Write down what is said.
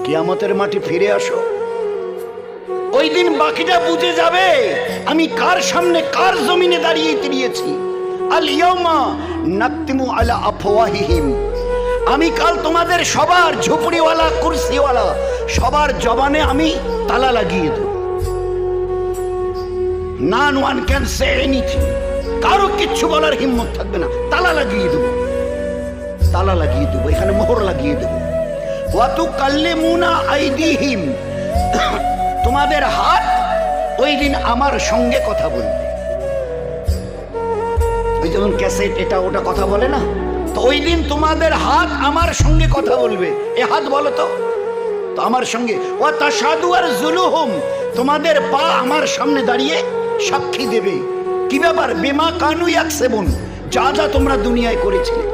কিয়ামতের মাটি ফিরে আসো। ওই দিন বাকিটা বুঝে যাবে আমি কার সামনে কার জমিনে দাঁড়িয়ে তিরিয়েছি। আল ইয়াউমা নাকতিমু আলা আফওয়াহিহিম, আমি কাল তোমাদের সবার ঝুপড়িওয়ালা কুরসিওয়ালা সবার জবানে আমি তালা লাগিয়ে দেব। নন ওয়ান ক্যান সে এনিথিং, কারো কিচ্ছু বলার হিম্মত থাকবে না। তালা লাগিয়ে দেব, তালা লাগিয়ে দেবো, এখানে মোহর লাগিয়ে দেবো। ওয়াতু কাল্লিমুনা আইদিহিম, তোমাদের হাত ওই দিন আমার সঙ্গে কথা বলবে। ওই যেমন ক্যাসেট এটা ওটা কথা বলে না, তো ওই দিন তোমাদের হাত আমার সঙ্গে কথা বলবে। এ হাত বলো তো আমার সঙ্গে। ওয়া তাশহাদু আরজুলুহুম, তোমাদের পা আমার সামনে দাঁড়িয়ে সাক্ষী দেবে। কি ব্যাপার? বিমা কানু ইয়াকসিবুন, যা যা তোমরা দুনিয়ায় করেছিলে।